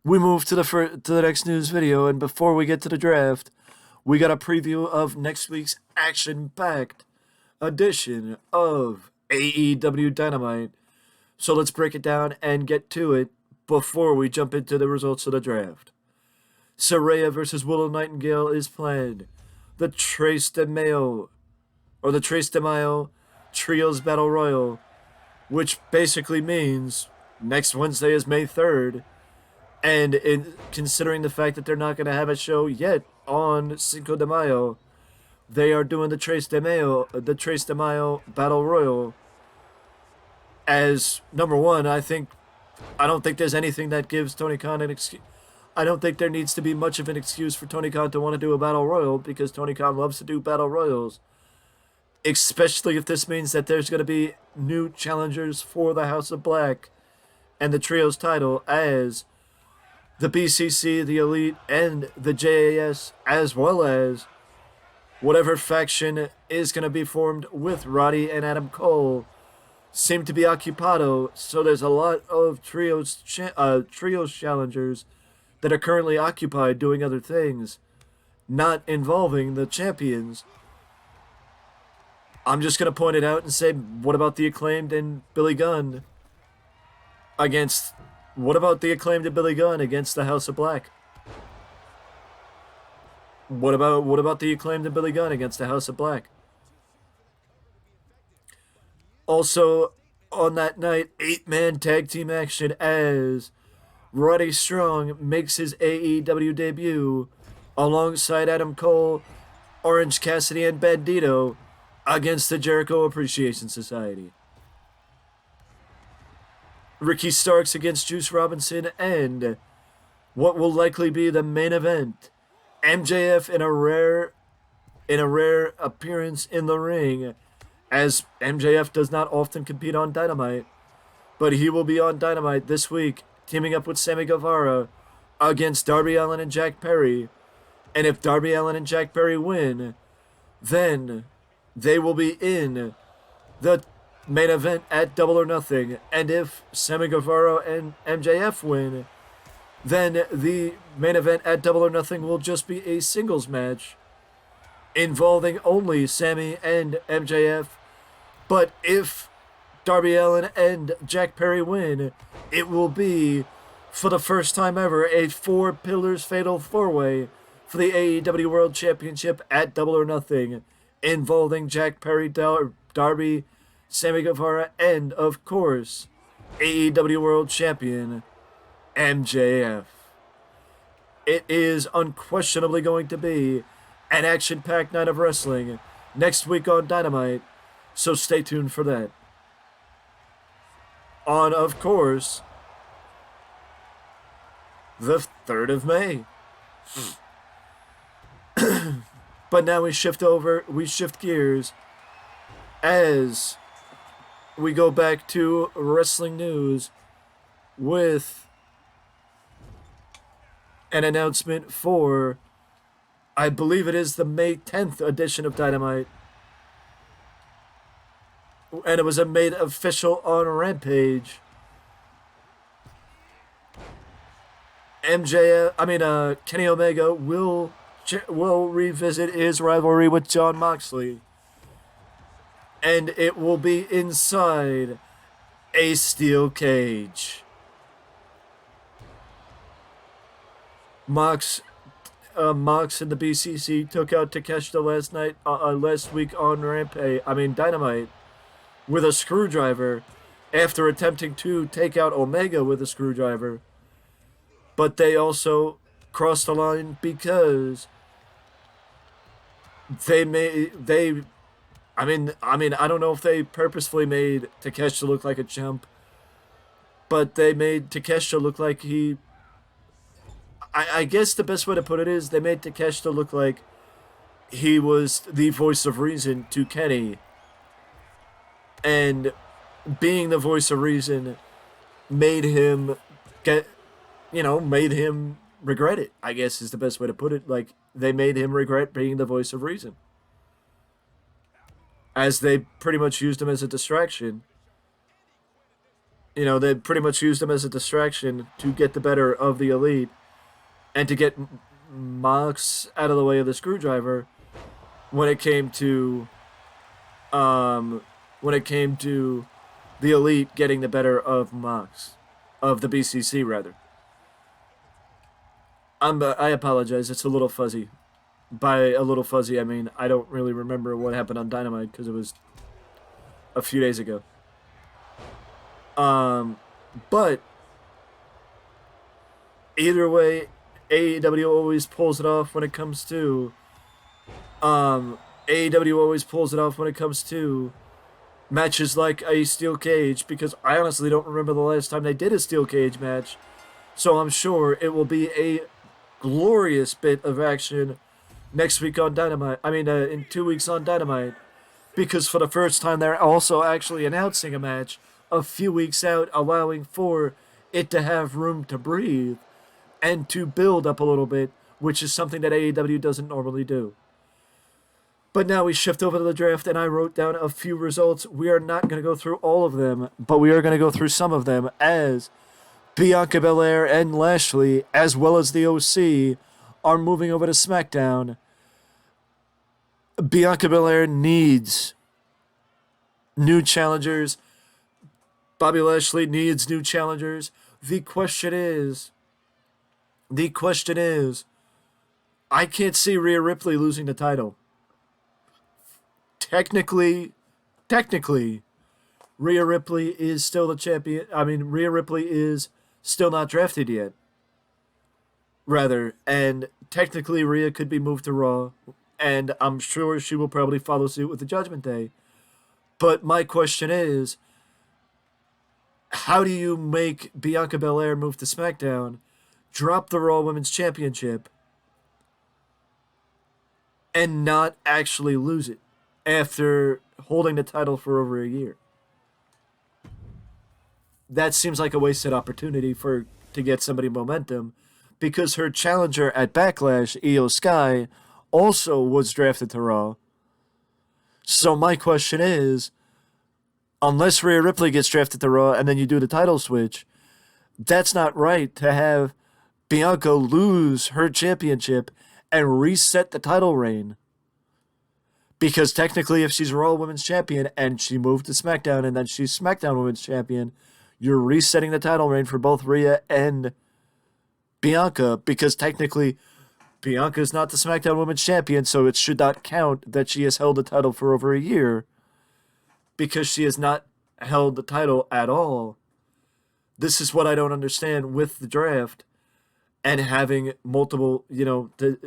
we move to the next news video, and before we get to the draft, we got a preview of next week's action-packed edition of AEW Dynamite. So let's break it down and get to it before we jump into the results of the draft. Saraya versus Willow Nightingale is planned. The Tres de Mayo Trios Battle Royal, which basically means next Wednesday is May 3rd. And considering the fact that they're not going to have a show yet on Cinco de Mayo, they are doing the Tres de Mayo Battle Royal. As number one, I don't think there's anything that gives Tony Khan an excuse. I don't think there needs to be much of an excuse for Tony Khan to want to do a Battle Royal, because Tony Khan loves to do Battle Royals. Especially if this means that there's going to be new challengers for the House of Black and the Trios title, as the BCC, the Elite, and the JAS, as well as whatever faction is going to be formed with Roddy and Adam Cole, seem to be occupado. So there's a lot of trios challengers that are currently occupied doing other things, not involving the champions. I'm just going to point it out and say, what about the Acclaimed and Billy Gunn against... What about the Acclaimed and Billy Gunn against the House of Black? What about the Acclaimed and Billy Gunn against the House of Black? Also, on that night, 8-man tag team action as Roddy Strong makes his AEW debut alongside Adam Cole, Orange Cassidy, and Bandito against the Jericho Appreciation Society. Ricky Starks against Juice Robinson, and what will likely be the main event, MJF in a rare appearance in the ring, as MJF does not often compete on Dynamite, but he will be on Dynamite this week, teaming up with Sammy Guevara against Darby Allin and Jack Perry. And if Darby Allin and Jack Perry win, then they will be in the main event at Double or Nothing. And if Sammy Guevara and MJF win, then the main event at Double or Nothing will just be a singles match involving only Sammy and MJF. But if Darby Allin and Jack Perry win, it will be, for the first time ever, a 4 Pillars Fatal 4-Way for the AEW World Championship at Double or Nothing, involving Jack Perry, Darby, Sammy Guevara, and, of course, AEW World Champion MJF. It is unquestionably going to be an action-packed night of wrestling next week on Dynamite, so stay tuned for that. On, of course, the 3rd of May. But now we shift gears as we go back to wrestling news with an announcement for, I believe it is the May 10th edition of Dynamite. And it was made official on Rampage. Kenny Omega will revisit his rivalry with Jon Moxley. And it will be inside a steel cage. Mox and the BCC took out Takeshita last week on Dynamite, with a screwdriver, after attempting to take out Omega with a screwdriver. But they also crossed the line because I don't know if they purposefully made Takeshita look like a chump, but they made Takeshita look like I guess the best way to put it is they made Takeshita look like he was the voice of reason to Kenny. And being the voice of reason made him regret it, I guess is the best way to put it. Like, they made him regret being the voice of reason, as they pretty much used him as a distraction. They pretty much used him as a distraction to get the better of the Elite and to get Mox out of the way of the screwdriver when it came to um, the Elite getting the better of Mox, of the BCC rather. I apologize. It's a little fuzzy. By a little fuzzy, I mean I don't really remember what happened on Dynamite because it was a few days ago. Um, but either way, AEW always pulls it off when it comes to AEW always pulls it off when it comes to matches like a steel cage because I honestly don't remember the last time they did a steel cage match. So I'm sure it will be a glorious bit of action next week on Dynamite. In 2 weeks on Dynamite, because for the first time they're also actually announcing a match a few weeks out, allowing for it to have room to breathe and to build up a little bit, which is something that AEW doesn't normally do. But now we shift over to the draft, and I wrote down a few results. We are not going to go through all of them, but we are going to go through some of them as Bianca Belair and Lashley, as well as the OC, are moving over to SmackDown. Bianca Belair needs new challengers. Bobby Lashley needs new challengers. The question is, I can't see Rhea Ripley losing the title. Technically, Rhea Ripley is still the champion. Rhea Ripley is still not drafted yet. Rather, and technically Rhea could be moved to Raw, and I'm sure she will probably follow suit with the Judgment Day. But my question is, how do you make Bianca Belair move to SmackDown, drop the Raw Women's Championship, and not actually lose it after holding the title for over a year? That seems like a wasted opportunity to get somebody momentum, because her challenger at Backlash, Io Sky, also was drafted to Raw. So my question is, unless Rhea Ripley gets drafted to Raw and then you do the title switch, that's not right to have Bianca lose her championship and reset the title reign. Because technically, if she's Raw Women's Champion and she moved to SmackDown and then she's SmackDown Women's Champion, you're resetting the title reign for both Rhea and Bianca, because technically Bianca is not the SmackDown Women's Champion, so it should not count that she has held the title for over a year, because she has not held the title at all. This is what I don't understand with the draft and having multiple, this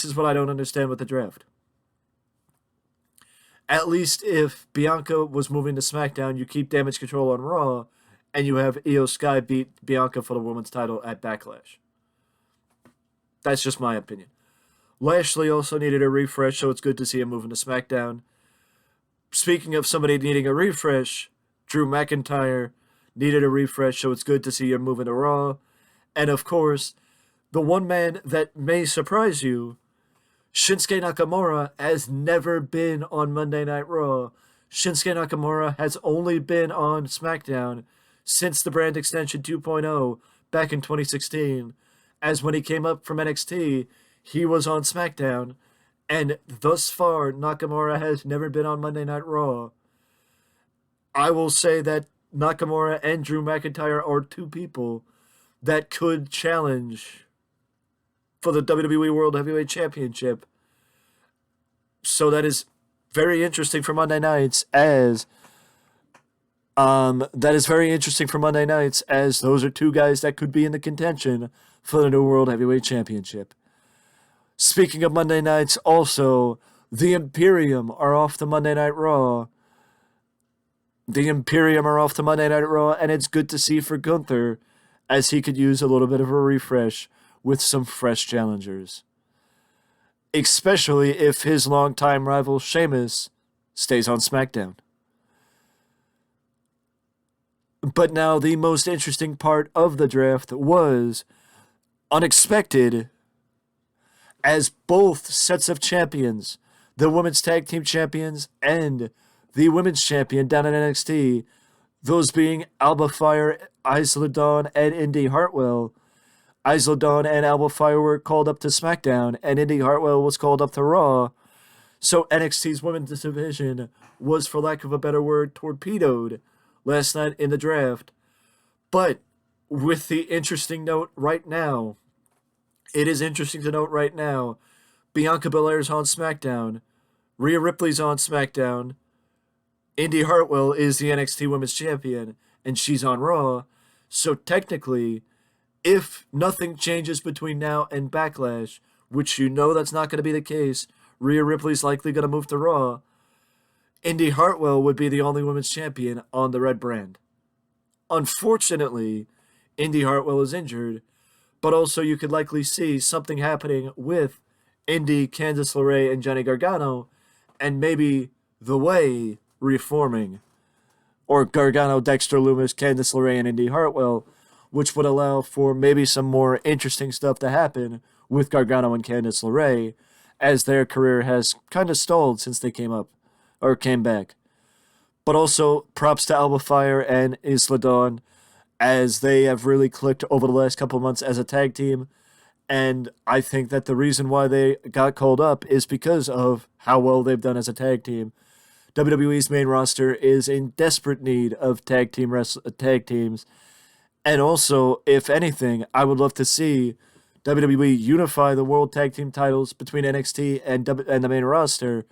is what I don't understand with the draft. At least if Bianca was moving to SmackDown, you keep Damage Control on Raw, and you have Io Sky beat Bianca for the women's title at Backlash. That's just my opinion. Lashley also needed a refresh, so it's good to see him moving to SmackDown. Speaking of somebody needing a refresh, Drew McIntyre needed a refresh, so it's good to see him moving to Raw. And of course, the one man that may surprise you, Shinsuke Nakamura, has never been on Monday Night Raw. Shinsuke Nakamura has only been on SmackDown since the brand extension 2.0 back in 2016, as when he came up from NXT, he was on SmackDown, and thus far, Nakamura has never been on Monday Night Raw. I will say that Nakamura and Drew McIntyre are two people that could challenge for the WWE World Heavyweight Championship. So that is very interesting for Monday nights, as those are two guys that could be in the contention for the new World Heavyweight Championship. Speaking of Monday nights, also, the Imperium are off to Monday Night Raw. And it's good to see for Gunther, as he could use a little bit of a refresh with some fresh challengers. Especially if his longtime rival Sheamus stays on SmackDown. But now the most interesting part of the draft was unexpected, as both sets of champions, the women's tag team champions and the women's champion down in NXT, those being Alba Fire, Isla Dawn, and Indy Hartwell. Isla Dawn and Alba Fire were called up to SmackDown, and Indy Hartwell was called up to Raw. So NXT's women's division was, for lack of a better word, torpedoed last night in the draft. But with the interesting note right now, it is interesting to note right now, Bianca Belair's on SmackDown, Rhea Ripley's on SmackDown, Indy Hartwell is the NXT Women's Champion, and she's on Raw. So technically, if nothing changes between now and Backlash, which you know that's not going to be the case, Rhea Ripley's likely going to move to Raw, Indy Hartwell would be the only women's champion on the red brand. Unfortunately, Indy Hartwell is injured, but also you could likely see something happening with Indy, Candice LeRae, and Johnny Gargano, and maybe The Way reforming, or Gargano, Dexter Lumis, Candice LeRae, and Indy Hartwell, which would allow for maybe some more interesting stuff to happen with Gargano and Candice LeRae, as their career has kind of stalled since they came back. But also, props to Alba Fire and Isla Dawn, as they have really clicked over the last couple months as a tag team. And I think that the reason why they got called up is because of how well they've done as a tag team. WWE's main roster is in desperate need of tag teams. And also, if anything, I would love to see WWE unify the World Tag Team titles between NXT and the main roster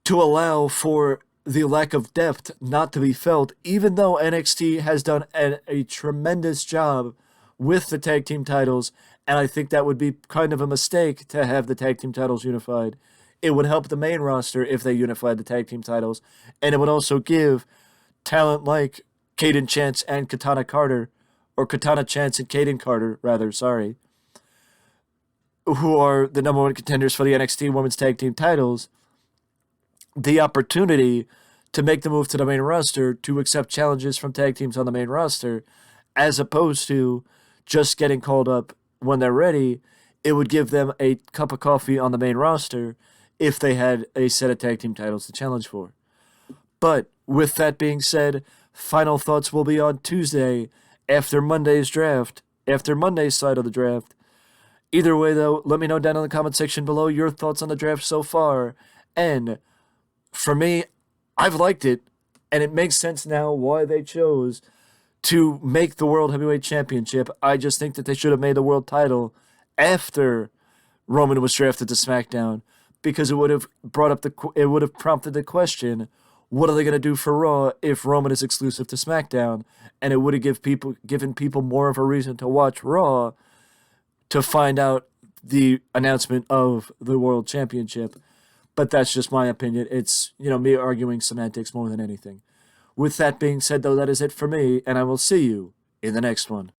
to allow for the lack of depth not to be felt, even though NXT has done a tremendous job with the tag team titles, and I think that would be kind of a mistake to have the tag team titles unified. It would help the main roster if they unified the tag team titles, and it would also give talent like Kaden Chance and Katana Carter, or Katana Chance and Kaden Carter, rather, sorry, who are the number one contenders for the NXT Women's Tag Team titles, the opportunity to make the move to the main roster to accept challenges from tag teams on the main roster, as opposed to just getting called up when they're ready. It would give them a cup of coffee on the main roster if they had a set of tag team titles to challenge for. But with that being said, final thoughts will be on Tuesday after Monday's draft, after Monday's side of the draft. Either way, though, let me know down in the comment section below your thoughts on the draft so far. And for me, I've liked it, and it makes sense now why they chose to make the World Heavyweight Championship. I just think that they should have made the world title after Roman was drafted to SmackDown, because it would have prompted the question, what are they going to do for Raw if Roman is exclusive to SmackDown? And it would have given people more of a reason to watch Raw to find out the announcement of the World Championship. But that's just my opinion. It's, me arguing semantics more than anything. With that being said, though, that is it for me, and I will see you in the next one.